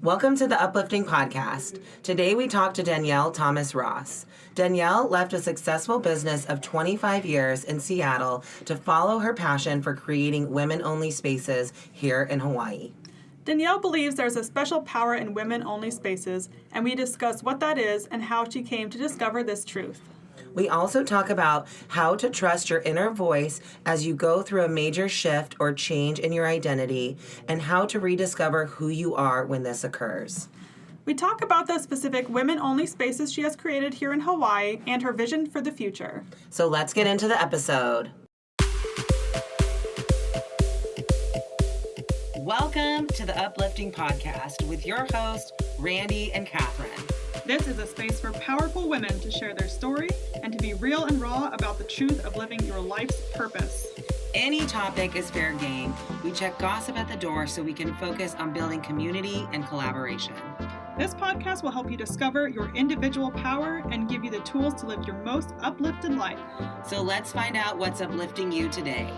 Welcome to the Uplifting Podcast. Today we talk to Danyale Thomas Ross. Danyale left a successful business of 25 years in Seattle to follow her passion for creating women-only spaces here in Hawaii. Danyale believes there's a special power in women-only spaces, and we discuss what that is and how she came to discover this truth. We also talk about how to trust your inner voice as you go through a major shift or change in your identity, and how to rediscover who you are when this occurs. We talk about the specific women-only spaces she has created here in Hawaii and her vision for the future. So let's get into the episode. Welcome to the Uplifting Podcast with your hosts, Randy and Catherine. This is a space for powerful women to share their story and to be real and raw about the truth of living your life's purpose. Any topic is fair game. We check gossip at the door so we can focus on building community and collaboration. This podcast will help you discover your individual power and give you the tools to live your most uplifted life. So let's find out what's uplifting you today.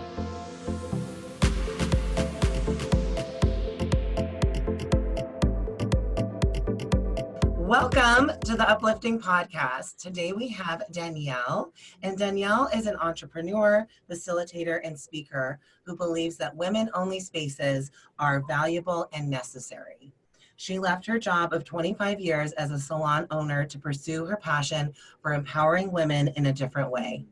Welcome to the Uplifting Podcast. Today we have Danyale, and Danyale is an entrepreneur, facilitator, and speaker who believes that women-only spaces are valuable and necessary. She left her job of 25 years as a salon owner to pursue her passion for empowering women in a different way.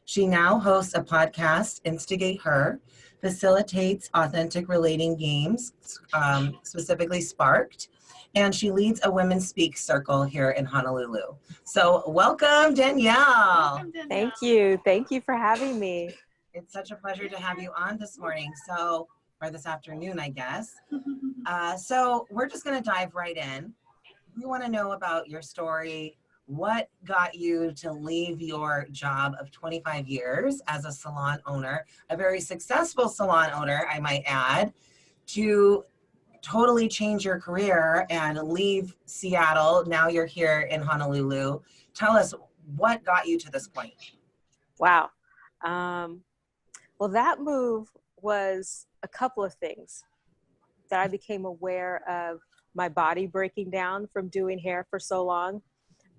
She now hosts a podcast, Instigate Her, facilitates authentic relating games, specifically Sparked, and she leads a WomanSpeak circle here in Honolulu. So welcome, Danyale. Welcome, Danyale. Thank you. Thank you for having me. It's such a pleasure to have you on this morning, or this afternoon, I guess. So we're just gonna dive right in. We wanna know about your story. What got you to leave your job of 25 years as a salon owner, a very successful salon owner, I might add, to totally change your career and leave Seattle? Now you're here in Honolulu. Tell us what got you to this point. Wow. Well, that move was a couple of things that I became aware of my body breaking down from doing hair for so long.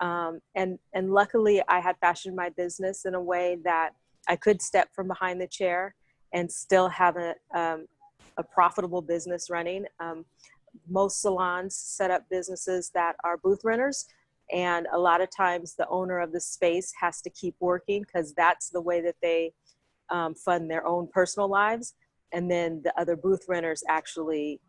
And luckily I had fashioned my business in a way that I could step from behind the chair and still have a profitable business running. Most salons set up businesses that are booth renters, and a lot of times the owner of the space has to keep working because that's the way that they fund their own personal lives, and then the other booth renters actually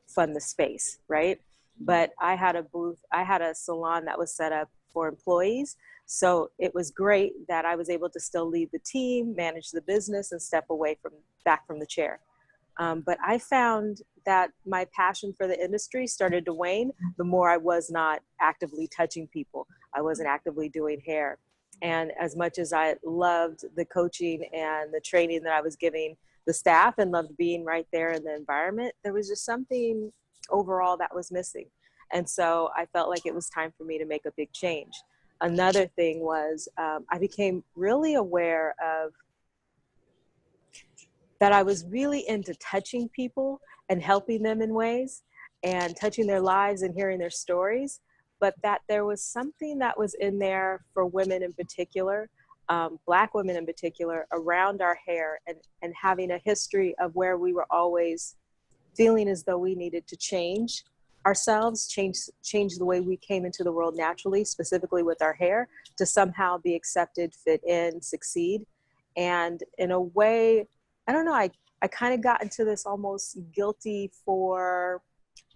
fund the space, right? But I had a salon that was set up for employees, so it was great that I was able to still lead the team, manage the business, and step away back from the chair. But I found that my passion for the industry started to wane the more I was not actively touching people. I wasn't actively doing hair. And as much as I loved the coaching and the training that I was giving the staff and loved being right there in the environment, there was just something overall that was missing. And so I felt like it was time for me to make a big change. Another thing was I became really aware of that I was really into touching people and helping them in ways and touching their lives and hearing their stories, but that there was something that was in there for women in particular, Black women in particular, around our hair and having a history of where we were always feeling as though we needed to change ourselves, change the way we came into the world naturally, specifically with our hair, to somehow be accepted, fit in, succeed. And in a way, I don't know, I kind of got into this almost guilty for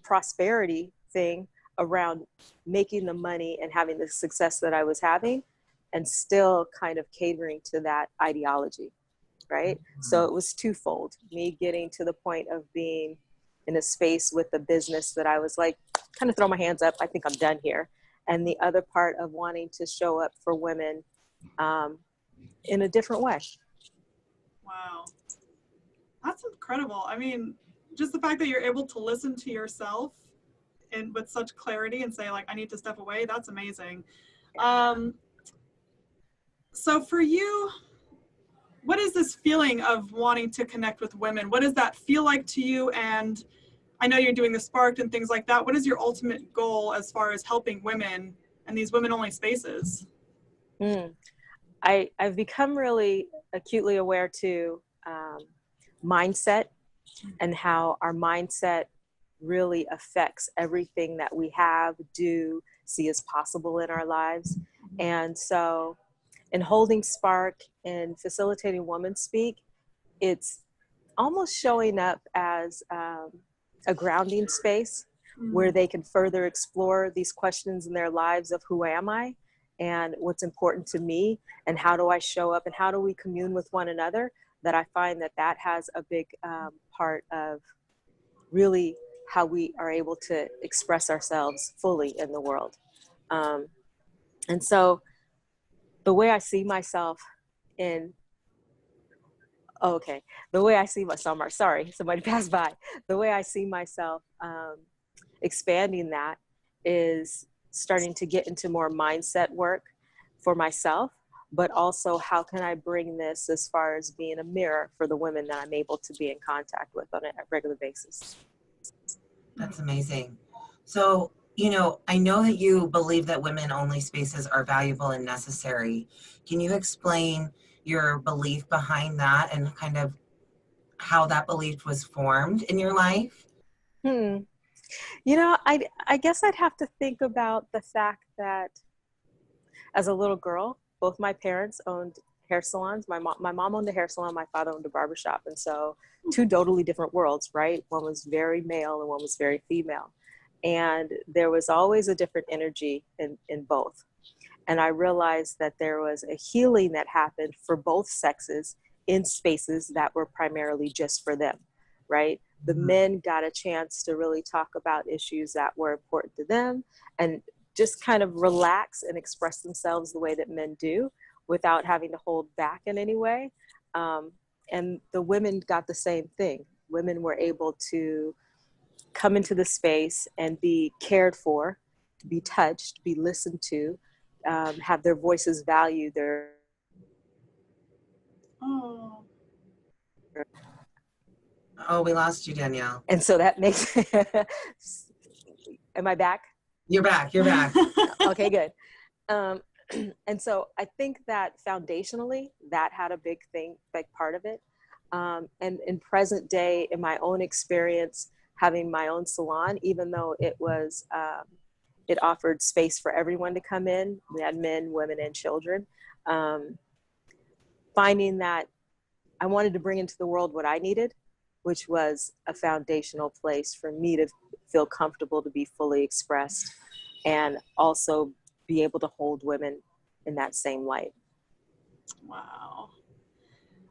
prosperity thing around making the money and having the success that I was having and still kind of catering to that ideology, right? Mm-hmm. So it was twofold, me getting to the point of being in a space with a business that I was like, kind of throw my hands up, I think I'm done here. And the other part of wanting to show up for women in a different way. Wow. That's incredible. I mean, just the fact that you're able to listen to yourself and with such clarity and say like, I need to step away. That's amazing. So for you, what is this feeling of wanting to connect with women? What does that feel like to you? And I know you're doing the Sparked and things like that. What is your ultimate goal as far as helping women in these women-only spaces? I've become really acutely aware to mindset and how our mindset really affects everything that we have, do, see as possible in our lives. And so in holding Spark and facilitating WomanSpeak, it's almost showing up as a grounding space where they can further explore these questions in their lives of who am I and what's important to me and how do I show up and how do we commune with one another. That I find that has a big part of really how we are able to express ourselves fully in the world. And so the way I see myself in, the way I see myself, sorry, somebody passed by. The way I see myself expanding that is starting to get into more mindset work for myself, but also how can I bring this as far as being a mirror for the women that I'm able to be in contact with on a regular basis. That's amazing. So, you know, I know that you believe that women-only spaces are valuable and necessary. Can you explain your belief behind that and kind of how that belief was formed in your life? You know, I guess I'd have to think about the fact that as a little girl, both my parents owned hair salons. My mom owned a hair salon, my father owned a barbershop. And so two totally different worlds, right? One was very male and one was very female. And there was always a different energy in both. And I realized that there was a healing that happened for both sexes in spaces that were primarily just for them, right? The men got a chance to really talk about issues that were important to them and just kind of relax and express themselves the way that men do without having to hold back in any way. And the women got the same thing. Women were able to come into the space and be cared for, to be touched, be listened to, have their voices valued. Oh, we lost you, Danyale. And so that makes, am I back? You're back, you're back. Okay, good. And so I think that foundationally, that had a big part of it. And in present day, in my own experience, having my own salon, even though it was, it offered space for everyone to come in. We had men, women, and children. Finding that I wanted to bring into the world what I needed, which was a foundational place for me to feel comfortable to be fully expressed and also be able to hold women in that same light. Wow.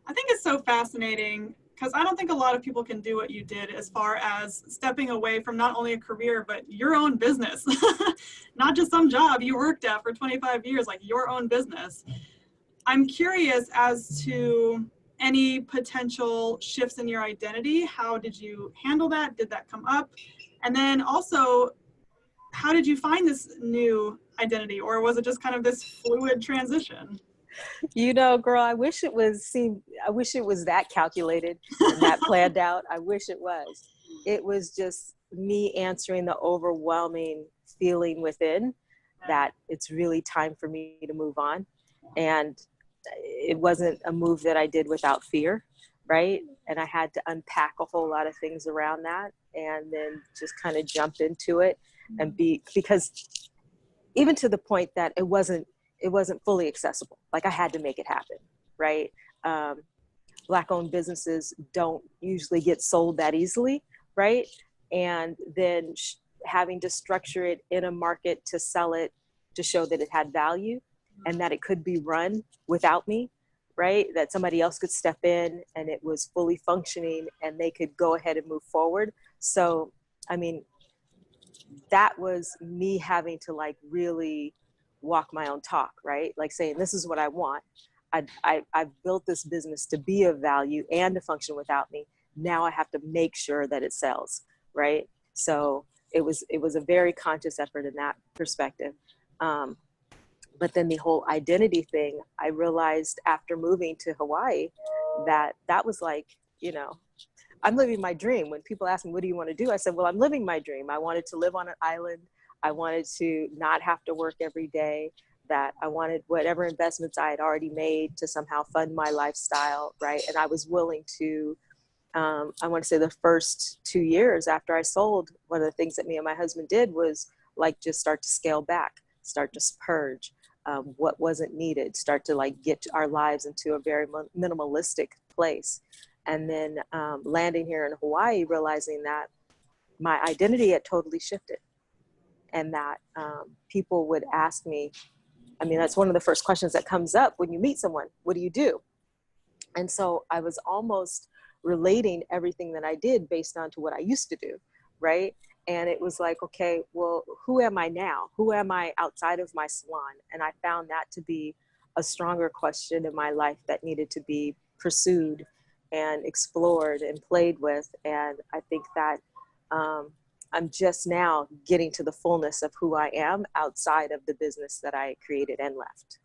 I think it's so fascinating because I don't think a lot of people can do what you did as far as stepping away from not only a career, but your own business, not just some job you worked at for 25 years, like your own business. I'm curious as to any potential shifts in your identity. How did you handle that? Did that come up? And then also, how did you find this new identity, or was it just kind of this fluid transition? You know, girl, I wish it was that calculated and that planned out. I wish it was. It was just me answering the overwhelming feeling within that it's really time for me to move on. And it wasn't a move that I did without fear, right? And I had to unpack a whole lot of things around that and then just kind of jump into it and because even to the point that it wasn't fully accessible. Like I had to make it happen, right? Black-owned businesses don't usually get sold that easily, right? And then having to structure it in a market to sell it, to show that it had value and that it could be run without me, right? That somebody else could step in and it was fully functioning and they could go ahead and move forward. So, I mean, that was me having to like really walk my own talk, right? Like saying, this is what I want. I've built this business to be of value and to function without me. Now I have to make sure that it sells, right? So it was a very conscious effort in that perspective. But then the whole identity thing, I realized after moving to Hawaii that was like, you know, I'm living my dream. When people ask me, what do you want to do? I said, well, I'm living my dream. I wanted to live on an island. I wanted to not have to work every day, that I wanted whatever investments I had already made to somehow fund my lifestyle, right? And I was willing to, I want to say the first 2 years after I sold, one of the things that me and my husband did was like just start to scale back, start to purge what wasn't needed, start to like get our lives into a very minimalistic place. And then landing here in Hawaii, realizing that my identity had totally shifted, and that people would ask me, I mean, that's one of the first questions that comes up when you meet someone. What do you do? And so I was almost relating everything that I did based on to what I used to do, right? And it was like, okay, well, who am I now? Who am I outside of my salon? And I found that to be a stronger question in my life that needed to be pursued and explored and played with. And I think that I'm just now getting to the fullness of who I am outside of the business that I created and left.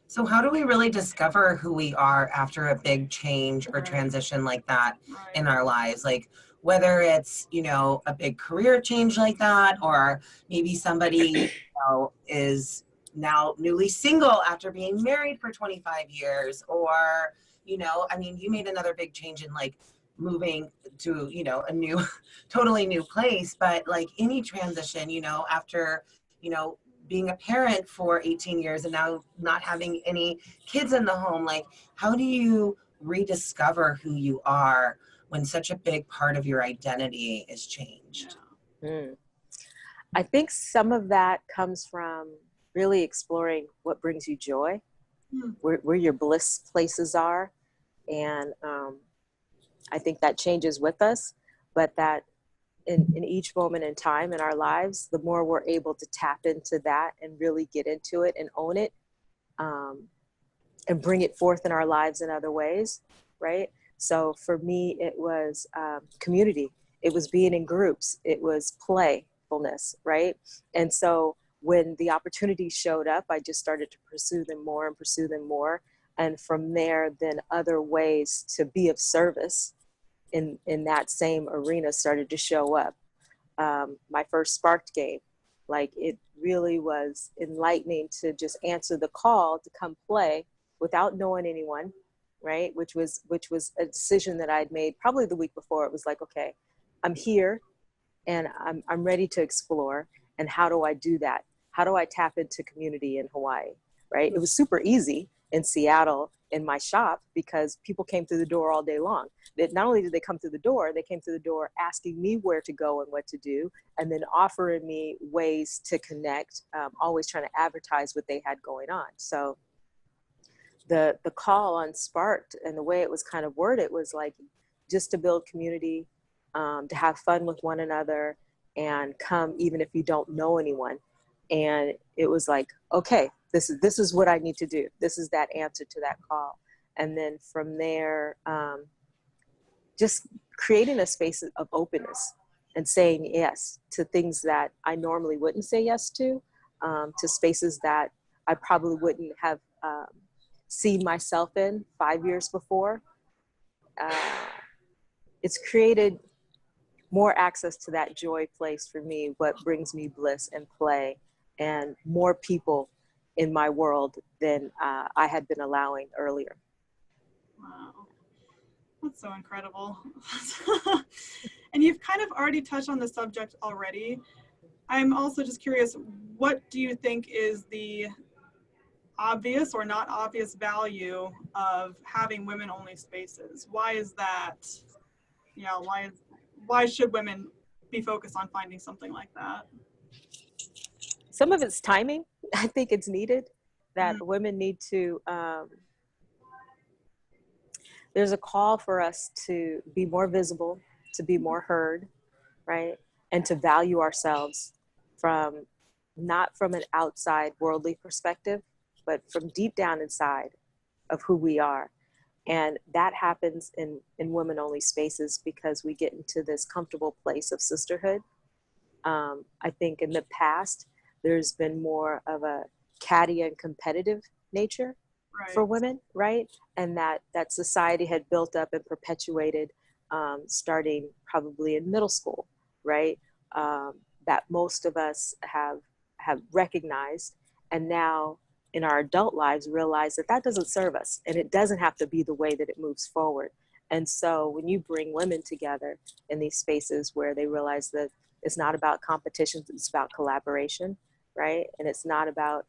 So how do we really discover who we are after a big change or transition like that in our lives? Like whether it's, you know, a big career change like that, or maybe somebody, you know, is now newly single after being married for 25 years, or, you know, I mean, you made another big change in like moving to, you know, a new, totally new place, but like any transition, you know, after, you know, being a parent for 18 years and now not having any kids in the home, like how do you rediscover who you are when such a big part of your identity is changed? I think some of that comes from really exploring what brings you joy, where your bliss places are. And I think that changes with us, but that in each moment in time in our lives, the more we're able to tap into that and really get into it and own it, and bring it forth in our lives in other ways, right? So for me, it was community. It was being in groups. It was playfulness, right? And so when the opportunities showed up, I just started to pursue them more and pursue them more. And from there, then other ways to be of service in that same arena started to show up. My first Sparked game, like it really was enlightening to just answer the call to come play without knowing anyone, right? Which was a decision that I'd made probably the week before. It was like, okay, I'm here and I'm ready to explore. And how do I do that? How do I tap into community in Hawaii, right? It was super easy in Seattle in my shop because people came through the door all day long. That not only did they come through the door, they came through the door asking me where to go and what to do, and then offering me ways to connect, always trying to advertise what they had going on. So the call on Sparked and the way it was kind of worded was like just to build community, to have fun with one another, and come even if you don't know anyone. And it was like, okay, this is what I need to do. This is that answer to that call. And then from there, just creating a space of openness and saying yes to things that I normally wouldn't say yes to spaces that I probably wouldn't have seen myself in 5 years before. It's created more access to that joy place for me, what brings me bliss and play, and more people in my world than I had been allowing earlier. Wow. That's so incredible. And you've kind of already touched on the subject already. I'm also just curious, what do you think is the obvious or not obvious value of having women-only spaces? Why is that? Yeah, why should women be focused on finding something like that? Some of it's timing. I think it's needed that women need to, there's a call for us to be more visible, to be more heard, right? And to value ourselves from, not from an outside worldly perspective, but from deep down inside of who we are. And that happens in women-only spaces because we get into this comfortable place of sisterhood. I think in the past, there's been more of a catty and competitive nature for women, right? And that society had built up and perpetuated starting probably in middle school, right? That most of us have recognized, and now in our adult lives realize that that doesn't serve us, and it doesn't have to be the way that it moves forward. And so when you bring women together in these spaces where they realize that it's not about competition, it's about collaboration, right? And it's not about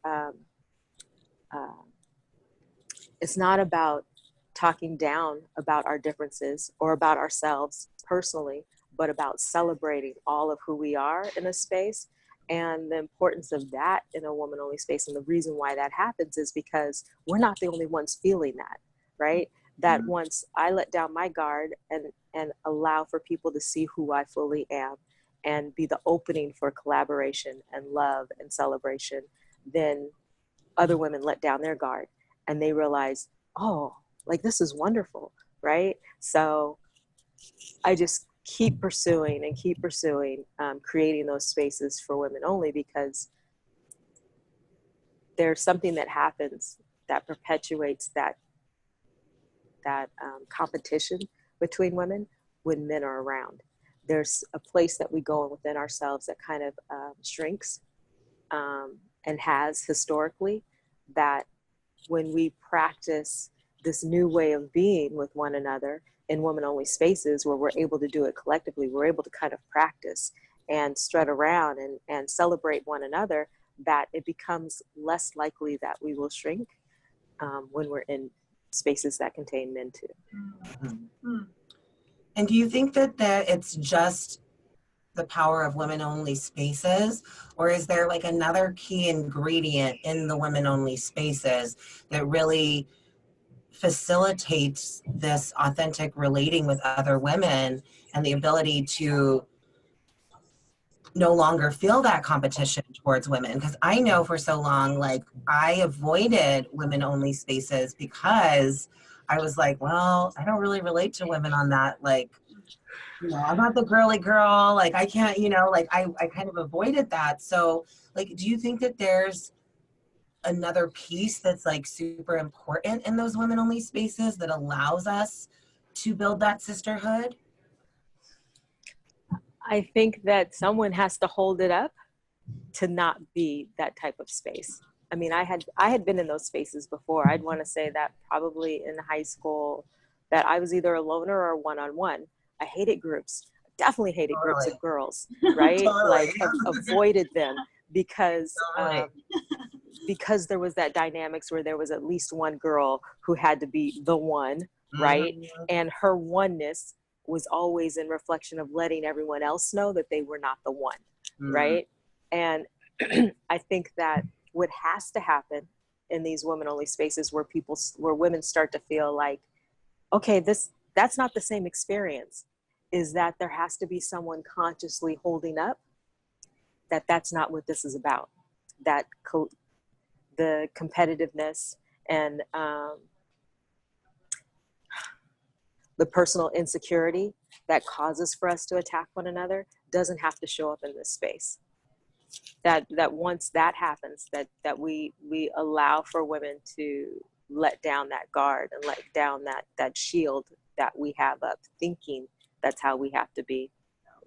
talking down about our differences or about ourselves personally, but about celebrating all of who we are in a space. And the importance of that in a woman-only space, and the reason why that happens is because we're not the only ones feeling that, right? That once I let down my guard and allow for people to see who I fully am and be the opening for collaboration and love and celebration, then other women let down their guard and they realize, oh, like this is wonderful, right? So I just keep pursuing, creating those spaces for women only, because there's something that happens that perpetuates that competition between women when men are around. There's a place that we go within ourselves that kind of shrinks and has historically, that when we practice this new way of being with one another in woman-only spaces where we're able to do it collectively, we're able to kind of practice and strut around and celebrate one another, that it becomes less likely that we will shrink when we're in spaces that contain men too. Mm-hmm. And do you think that it's just the power of women-only spaces, or is there like another key ingredient in the women-only spaces that really facilitates this authentic relating with other women and the ability to no longer feel that competition towards women? Because I know for so long, like, I avoided women-only spaces because I was like, well, I don't really relate to women on that, like, you know, I'm not the girly girl, like I can't, you know, like I kind of avoided that. So like, do you think that there's another piece that's like super important in those women only spaces that allows us to build that sisterhood? I think that someone has to hold it up to not be that type of space. I mean, I had been in those spaces before. I'd want to say that probably in high school that I was either a loner or one-on-one. I hated groups. Definitely hated groups of girls, right? Like avoided them because because there was that dynamics where there was at least one girl who had to be the one, right? And her oneness was always in reflection of letting everyone else know that they were not the one, right? And I think that what has to happen in these women-only spaces where women start to feel like, okay, that's not the same experience, is that there has to be someone consciously holding up that that's not what this is about. That the competitiveness and the personal insecurity that causes for us to attack one another doesn't have to show up in this space. That once that happens, that we allow for women to let down that guard and let down that shield that we have up, thinking that's how we have to be,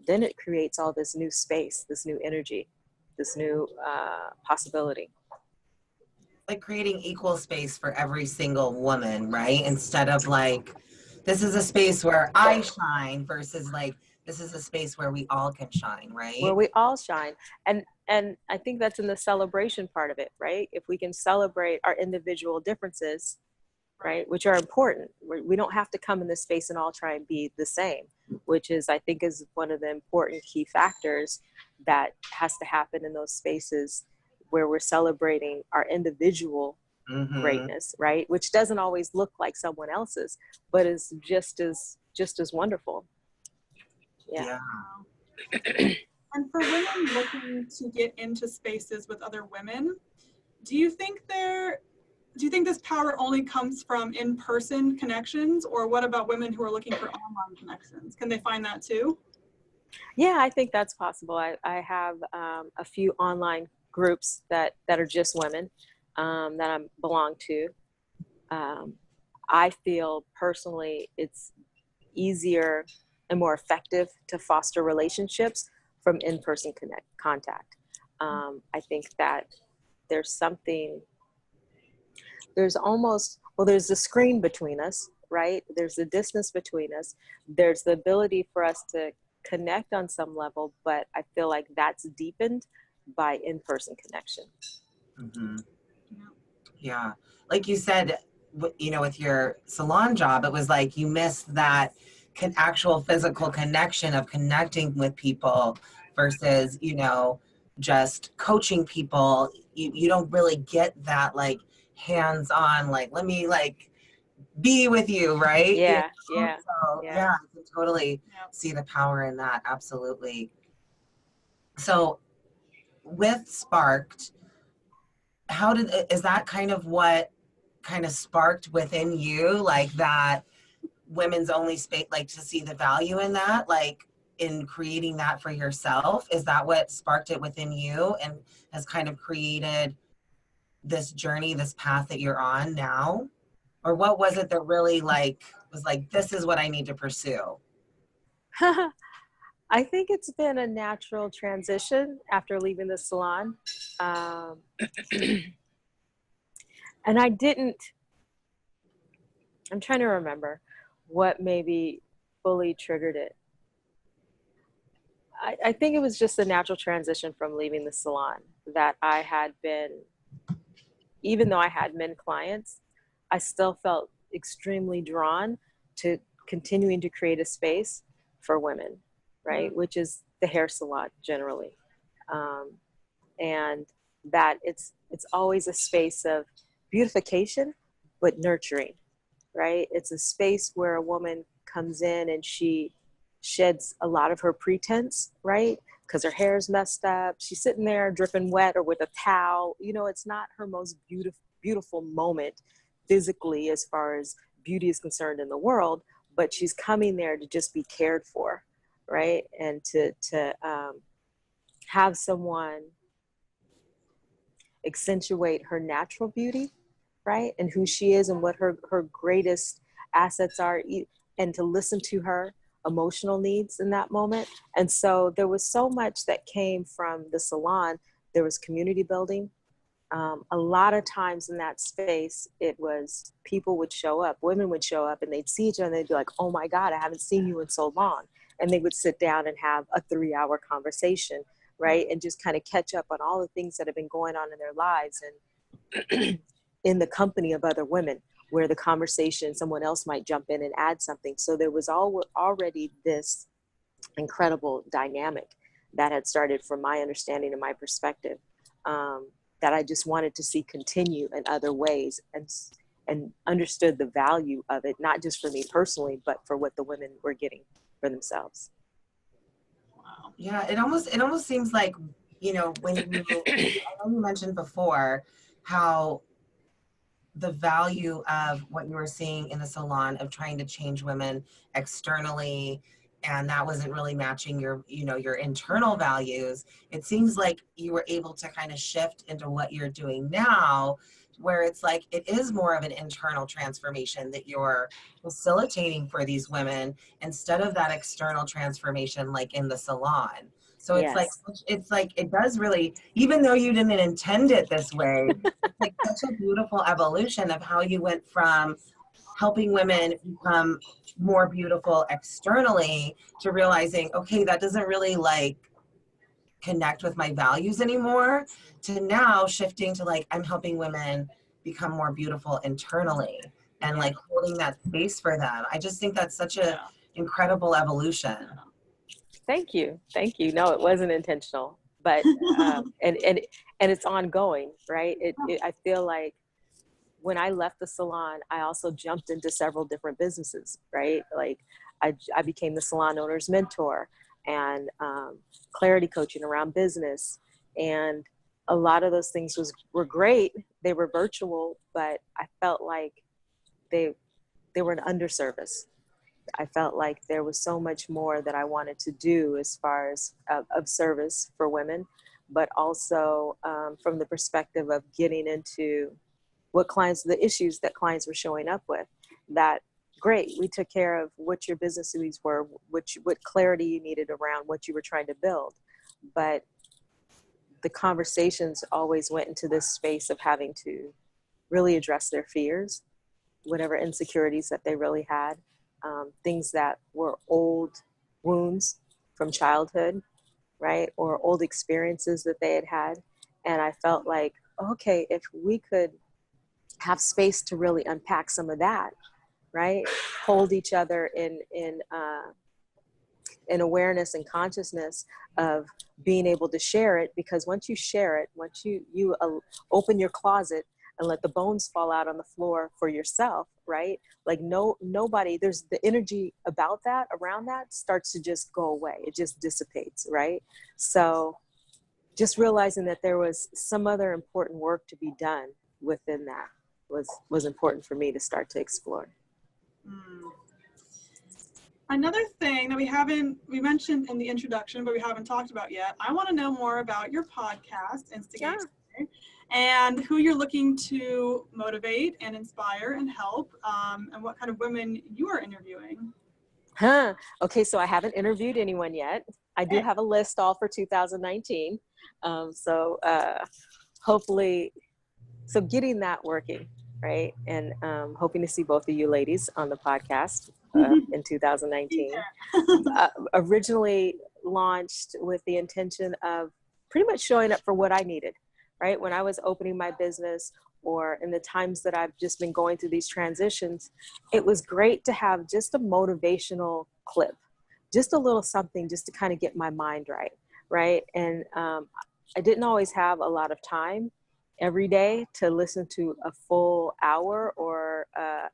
then it creates all this new space, this new energy, this new possibility. Like creating equal space for every single woman, right? Instead of like, this is a space where I shine versus like, this is a space where we all can shine, right? Where we all shine. And I think that's in the celebration part of it, right? If we can celebrate our individual differences, right, which are important. We don't have to come in this space and all try and be the same, which is, I think, is one of the important key factors that has to happen in those spaces where we're celebrating our individual greatness, right? Which doesn't always look like someone else's, but is just as wonderful. Yeah. And for women looking to get into spaces with other women, do you think this power only comes from in-person connections, or what about women who are looking for online connections? Can they find that too? Yeah, I think that's possible. I have a few online groups that are just women that I belong to. I feel personally it's easier and more effective to foster relationships from in-person contact. I think that there's something, there's almost, well, there's the screen between us, right? There's the distance between us. There's the ability for us to connect on some level, but I feel like that's deepened by in-person connection. Mm-hmm. Yeah. Like you said, you know, with your salon job, it was like you missed that actual physical connection of connecting with people versus, you know, just coaching people. You don't really get that like hands-on, like, let me like be with you, right? You Yeah, know? yeah, So yeah. yeah, I can totally see the power in that. Absolutely. So with Sparked, is that kind of what kind of sparked within you, like that women's only space, like to see the value in that, like in creating that for yourself? Is that what sparked it within you and has kind of created this journey, this path that you're on now? Or what was it that really like was like, this is what I need to pursue? I think it's been a natural transition after leaving the salon. And I'm trying to remember what maybe fully triggered it. I think it was just a natural transition from leaving the salon, that I had been, even though I had men clients, I still felt extremely drawn to continuing to create a space for women, right? Which is the hair salon generally. And that it's always a space of beautification, but nurturing, right? It's a space where a woman comes in and she sheds a lot of her pretense, right? Because her hair is messed up. She's sitting there dripping wet or with a towel. You know, it's not her most beautiful moment physically as far as beauty is concerned in the world, but she's coming there to just be cared for, right? And to have someone accentuate her natural beauty, right? And who she is and what her greatest assets are, and to listen to her emotional needs in that moment. And so there was so much that came from the salon. There was community building. A lot of times in that space, it was people would show up, women would show up and they'd see each other and they'd be like, oh my God, I haven't seen you in so long. And they would sit down and have a 3-hour conversation, right? And just kind of catch up on all the things that have been going on in their lives and in the company of other women, where the conversation, someone else might jump in and add something. So there was already this incredible dynamic that had started from my understanding and my perspective, that I just wanted to see continue in other ways, and understood the value of it, not just for me personally, but for what the women were getting for themselves. Wow. Yeah, it almost seems like, you know, when I know you mentioned before how the value of what you were seeing in the salon of trying to change women externally, and that wasn't really matching your, you know, your internal values. It seems like you were able to kind of shift into what you're doing now, where it's like it is more of an internal transformation that you're facilitating for these women instead of that external transformation like in the salon. So it's Yes. like it does really, even though you didn't intend it this way, it's like such a beautiful evolution of how you went from helping women become more beautiful externally to realizing, okay, that doesn't really like connect with my values anymore, to now shifting to like, I'm helping women become more beautiful internally and like holding that space for them. I just think that's such a incredible evolution. Thank you. No, it wasn't intentional, but and it's ongoing, right? I feel like when I left the salon, I also jumped into several different businesses, right? Like I became the salon owner's mentor and clarity coaching around business, and a lot of those things were great. They were virtual, but I felt like they were an underservice. I felt like there was so much more that I wanted to do as far as of service for women, but also from the perspective of getting into the issues that clients were showing up with. That great, we took care of what your business needs were, what clarity you needed around what you were trying to build. But the conversations always went into this space of having to really address their fears, whatever insecurities that they really had, things that were old wounds from childhood, right? Or old experiences that they had had. And I felt like, okay, if we could have space to really unpack some of that, right? Hold each other in awareness and consciousness of being able to share it, because once you share it, once you open your closet and let the bones fall out on the floor for yourself, right? Like nobody, there's the energy about that, around that starts to just go away. It just dissipates, right? So just realizing that there was some other important work to be done within that was important for me to start to explore. Another thing that we mentioned in the introduction, but we haven't talked about yet, I want to know more about your podcast, Instigate, and who you're looking to motivate and inspire and help, and what kind of women you are interviewing. Okay, so I haven't interviewed anyone yet. I do have a list all for 2019. Hopefully, so getting that working, right? And hoping to see both of you ladies on the podcast in 2019. Originally launched with the intention of pretty much showing up for what I needed, right? When I was opening my business, or in the times that I've just been going through these transitions, it was great to have just a motivational clip, just a little something just to kind of get my mind right? And I didn't always have a lot of time every day to listen to a full hour or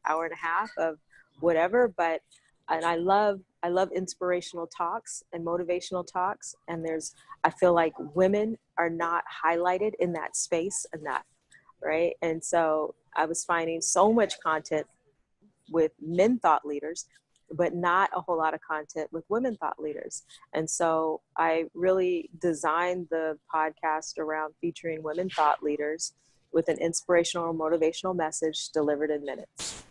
hour and a half of whatever, and I love inspirational talks and motivational talks. And I feel like women are not highlighted in that space enough, right? And so I was finding so much content with men thought leaders, but not a whole lot of content with women thought leaders. And so I really designed the podcast around featuring women thought leaders with an inspirational or motivational message delivered in minutes.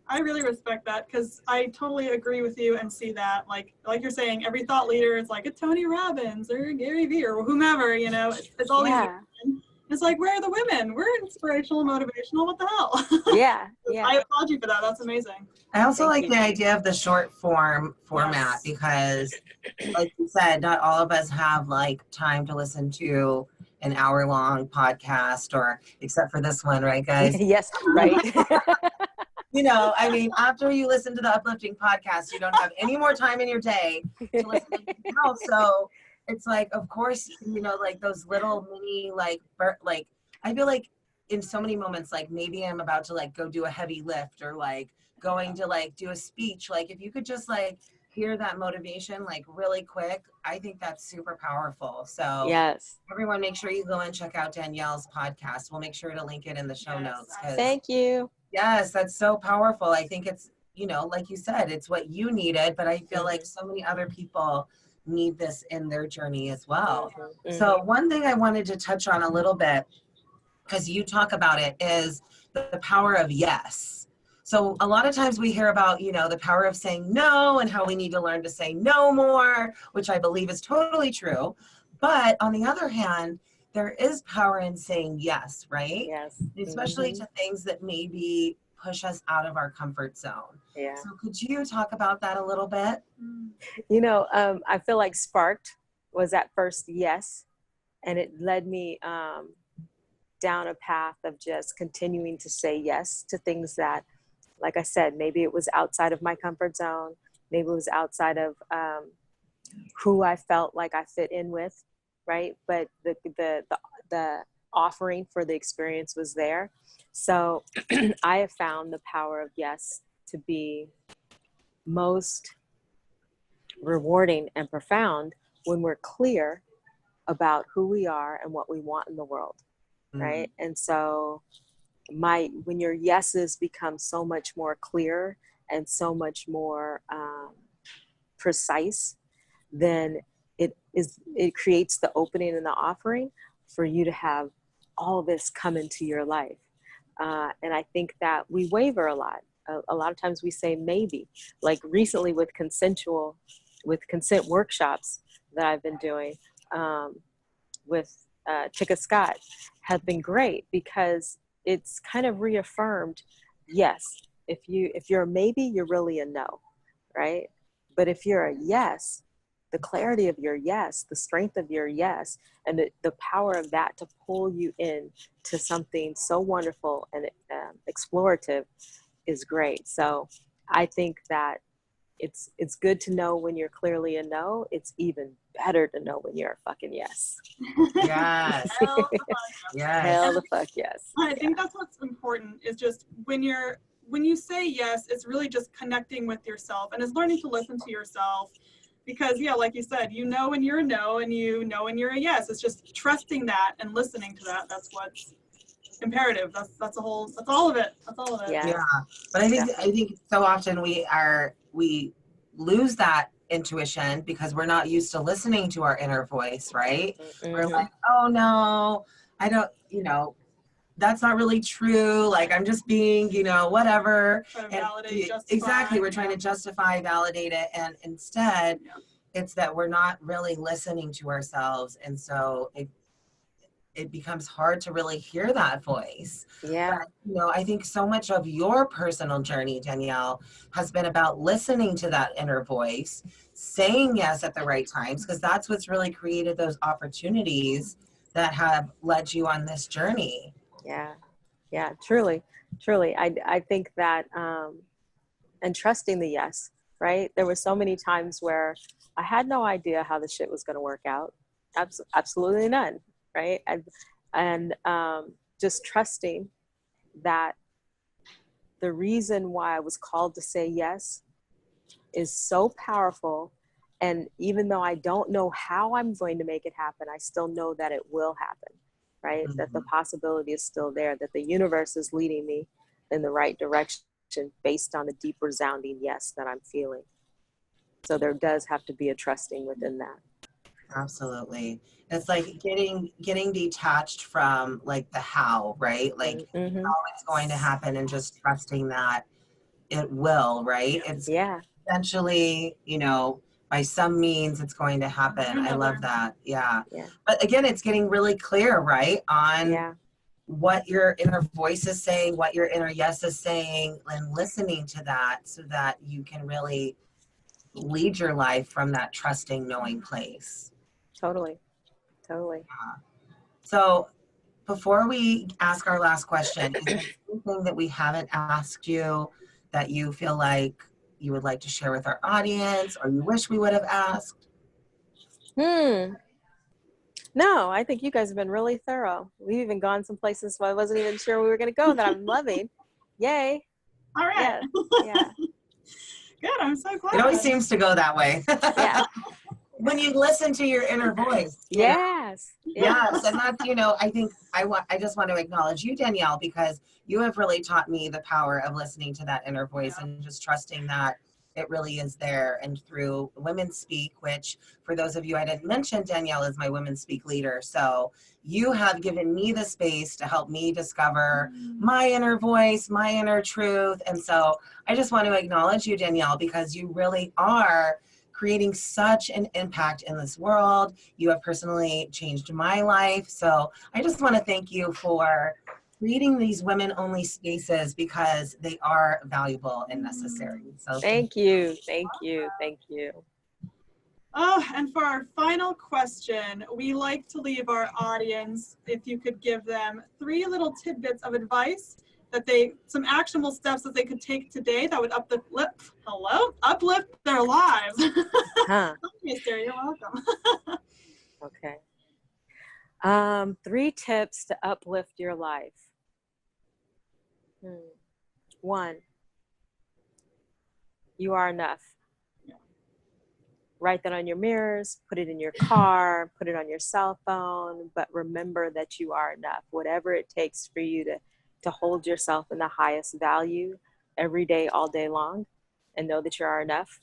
I really respect that, because I totally agree with you and see that, like you're saying, every thought leader is like a Tony Robbins or Gary Vee or whomever, it's all these women. It's like, where are the women? We're inspirational, motivational. What the hell? Yeah. I applaud you for that. That's amazing. I also like the idea of the short form format, because like you said, not all of us have like time to listen to an hour-long podcast, or except for this one, right, guys? Yes, right. I mean, after you listen to the uplifting podcast, you don't have any more time in your day to listen to anything else. So it's like, of course, like those little mini, like I feel like in so many moments, like maybe I'm about to like go do a heavy lift, or like going to like do a speech. Like if you could just like hear that motivation like really quick, I think that's super powerful. So yes, everyone, make sure you go and check out Danyale's podcast. We'll make sure to link it in the show notes. Thank you. Yes, that's so powerful. I think it's, like you said, it's what you needed, but I feel like so many other people need this in their journey as well. Mm-hmm. So one thing I wanted to touch on a little bit, because you talk about it, is the power of yes. So a lot of times we hear about, the power of saying no and how we need to learn to say no more, which I believe is totally true. But on the other hand, there is power in saying yes, right? Yes. Especially to things that maybe push us out of our comfort zone. Yeah. So could you talk about that a little bit? I feel like Sparked was that first yes, and it led me down a path of just continuing to say yes to things that, like I said, maybe it was outside of my comfort zone, maybe it was outside of who I felt like I fit in with, right? But the offering for the experience was there. So I have found the power of yes to be most rewarding and profound when we're clear about who we are and what we want in the world, right? And so when your yeses become so much more clear and so much more precise, then it creates the opening and the offering for you to have all this come into your life. And I think that we waver a lot. A lot of times we say maybe. Like recently with consent workshops that I've been doing with Tika Scott have been great, because it's kind of reaffirmed, yes, if you're a maybe, you're really a no, right? But if you're a yes, the clarity of your yes, the strength of your yes, and the power of that to pull you in to something so wonderful and explorative is great. So I think that it's good to know when you're clearly a no. It's even better to know when you're a fucking yes. Yes. Hell the fuck Yes. Hell the fuck yes. I think that's what's important, is just when you say yes, it's really just connecting with yourself, and it's learning to listen to yourself. Because yeah, like you said, you know when you're a no, and you know when you're a yes. It's just trusting that and listening to that. That's what's imperative. That's all of it. That's all of it. Yeah. Yeah. But I think so often we lose that intuition because we're not used to listening to our inner voice, right? Mm-hmm. We're like, oh no, I don't, that's not really true. Like I'm just being, whatever. Try to And validate, justify. exactly, we're trying to justify, validate it, and instead, it's that we're not really listening to ourselves, and so it becomes hard to really hear that voice. Yeah. But, I think so much of your personal journey, Danyale, has been about listening to that inner voice, saying yes at the right times, because that's what's really created those opportunities that have led you on this journey. Yeah, truly. I think that, and trusting the yes, right? There were so many times where I had no idea how the shit was going to work out. Absolutely none, right? And just trusting that the reason why I was called to say yes is so powerful. And even though I don't know how I'm going to make it happen, I still know that it will happen, right? Mm-hmm. That the possibility is still there, that the universe is leading me in the right direction based on the deep resounding yes that I'm feeling. So there does have to be a trusting within that. Absolutely. It's like getting detached from like the how, right? Like Mm-hmm. how it's going to happen, and just trusting that it will, right? It's eventually, by some means it's going to happen. I love that. Yeah. But again, it's getting really clear, right? On what your inner voice is saying, what your inner yes is saying, and listening to that so that you can really lead your life from that trusting, knowing place. Totally. So before we ask our last question, is there anything that we haven't asked you that you feel like you would like to share with our audience, or you wish we would have asked? No, I think you guys have been really thorough. We've even gone some places so I wasn't even sure we were going to go that I'm loving. Yay. All right. Yeah. Good. I'm so glad. It always seems to go that way. Yeah. When you listen to your inner voice. Yes. Yes. And that's, I think I just want to acknowledge you, Danyale, because you have really taught me the power of listening to that inner voice and just trusting that it really is there. And through WomanSpeak, which for those of you I didn't mention, Danyale is my WomanSpeak leader. So you have given me the space to help me discover my inner voice, my inner truth. And so I just want to acknowledge you, Danyale, because you really are creating such an impact in this world. You have personally changed my life. So I just want to thank you for creating these women-only spaces, because they are valuable and necessary. So thank you. Oh, and for our final question, we like to leave our audience, if you could give them 3 little tidbits of advice some actionable steps that they could take today that would uplift their lives. Mister, you're welcome. Okay. 3 tips to uplift your life. 1, you are enough. Write that on your mirrors, put it in your car, put it on your cell phone, but remember that you are enough. Whatever it takes for you to hold yourself in the highest value every day, all day long, and know that you are enough.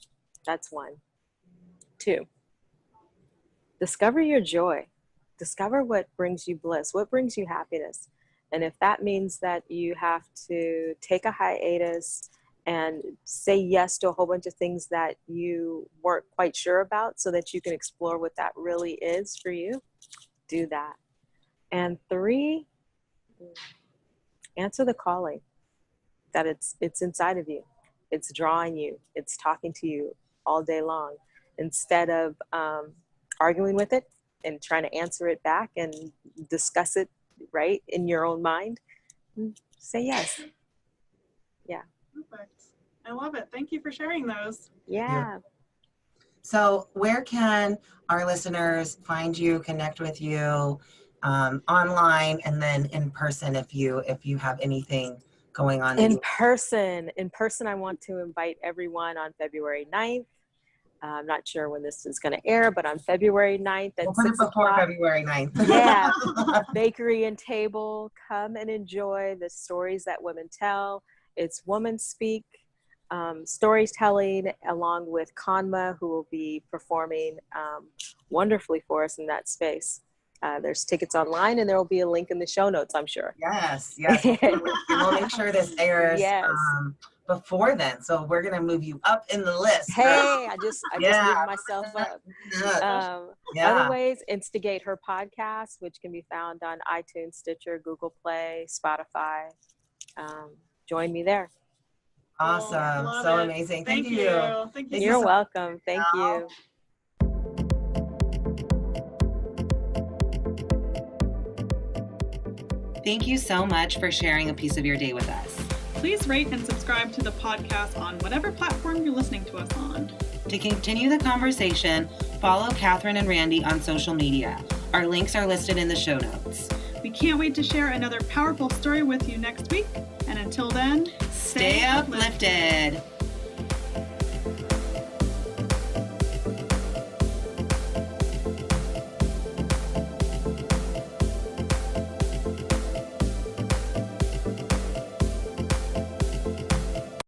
That's 1. 2, discover your joy. Discover what brings you bliss, what brings you happiness. And if that means that you have to take a hiatus and say yes to a whole bunch of things that you weren't quite sure about so that you can explore what that really is for you, do that. And 3, answer the calling that it's inside of you. It's drawing you. It's talking to you all day long. Instead of arguing with it and trying to answer it back and discuss it right in your own mind, say yes. Yeah. Perfect. I love it. Thank you for sharing those. Yeah. So where can our listeners find you, connect with you, online, and then in person if you have anything going on? In person, I want to invite everyone on February 9th. I'm not sure when this is going to air, but on February 9th at we'll put 6 it before o'clock. February 9th. Yeah. Bakery and table. Come and enjoy the stories that women tell. It's WomanSpeak storytelling, along with Kahnma, who will be performing wonderfully for us in that space. There's tickets online, and there will be a link in the show notes, I'm sure. Yes. We'll make sure this airs before then. So we're going to move you up in the list. Hey, I just moved myself up. Other ways, Instigate Her podcast, which can be found on iTunes, Stitcher, Google Play, Spotify. Join me there. Awesome. So amazing. Thank you. Thank you. You're welcome. Thank you. Thank you so much for sharing a piece of your day with us. Please rate and subscribe to the podcast on whatever platform you're listening to us on. To continue the conversation, follow Catherine and Randy on social media. Our links are listed in the show notes. We can't wait to share another powerful story with you next week. And until then, stay uplifted.